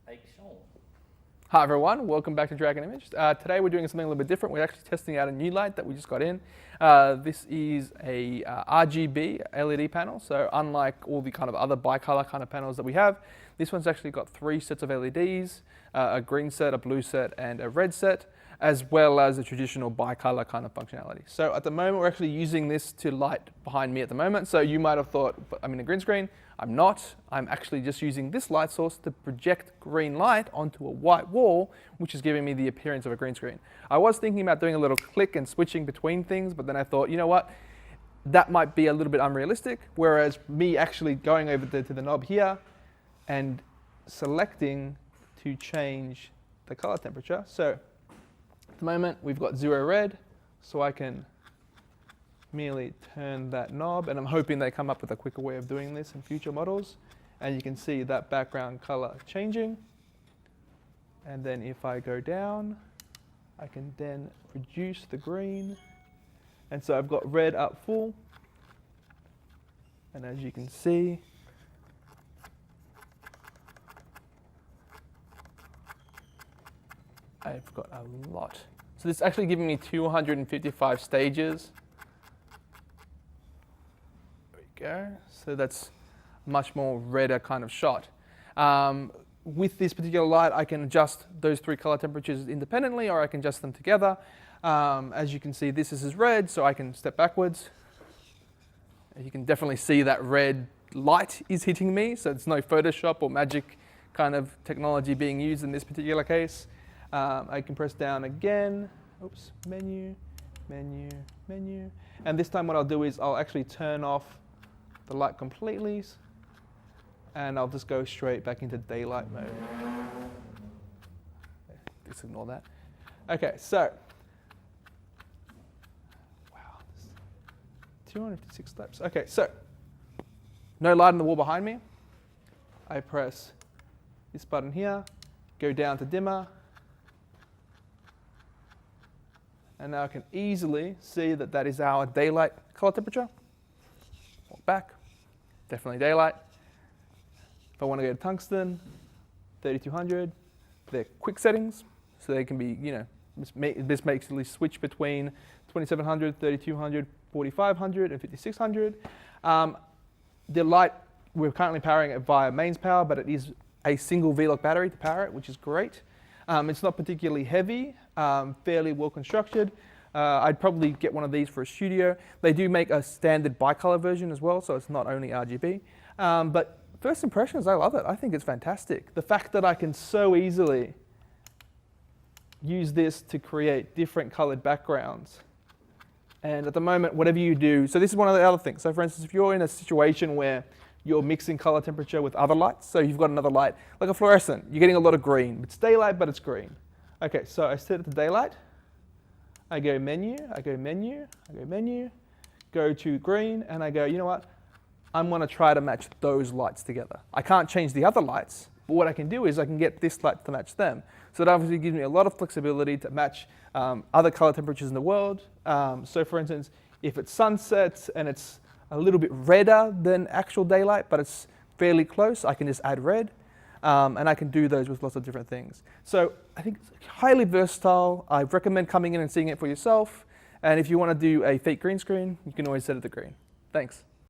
Take Sean. Hi everyone, welcome back to dragonimage. Today we're doing something a little bit different. We're actually testing out a new light that we just got in. This is a RGB LED panel, so unlike all the kind of other bicolor kind of panels that we have, this one's actually got 3 sets of LEDs, a green set, a blue set, and a red set, as well as a traditional bicolor kind of functionality. So at the moment we're actually using this to light behind me at the moment, so you might have thought I'm in a green screen. I'm not. I'm actually just using this light source to project green light onto a white wall, which is giving me the appearance of a green screen. I was thinking about doing a little click and switching between things, but then I thought, you know what? That might be a little bit unrealistic, whereas me actually going over to the knob here and selecting to change the color temperature. So at the moment, we've got 0 red, so I can merely turn that knob, and I'm hoping they come up with a quicker way of doing this in future models. And you can see that background color changing. And then if I go down, I can then reduce the green. And so I've got red up full. And as you can see, I've got a lot. So this is actually giving me 255 stages. Go. So that's much more redder kind of shot. With this particular light, I can adjust those 3 color temperatures independently, or I can adjust them together. As you can see, this is red, so I can step backwards. You can definitely see that red light is hitting me, so it's no Photoshop or magic kind of technology being used in this particular case. I can press down again. Oops, menu, menu, menu. And this time what I'll do is I'll actually turn off the light completely, and I'll just go straight back into daylight mode. Just ignore that. Okay, so, wow, 256 steps. Okay, so, no light on the wall behind me. I press this button here, go down to dimmer, and now I can easily see that that is our daylight color temperature. Walk back. Definitely daylight. If I want to go to tungsten, 3200, they're quick settings, so they can be, you know, this makes at least switch between 2700, 3200, 4500, and 5600. The light, we're currently powering it via mains power, but it is a single V-lock battery to power it, which is great. It's not particularly heavy, fairly well constructed. I'd probably get one of these for a studio. They do make a standard bicolor version as well, so it's not only RGB. But first impressions, I love it. I think it's fantastic. The fact that I can so easily use this to create different colored backgrounds. And at the moment, whatever you do, so this is one of the other things. So for instance, if you're in a situation where you're mixing color temperature with other lights, so you've got another light, like a fluorescent, you're getting a lot of green. It's daylight, but it's green. Okay, so I set it to daylight. I go menu, I go menu, I go menu, go to green, and I go, you know what? I'm going to try to match those lights together. I can't change the other lights, but what I can do is I can get this light to match them. So that obviously gives me a lot of flexibility to match other color temperatures in the world. So for instance, if it's sunset and it's a little bit redder than actual daylight, but it's fairly close, I can just add red. And I can do those with lots of different things. So I think it's highly versatile. I recommend coming in and seeing it for yourself. And if you want to do a fake green screen, you can always set it to green. Thanks.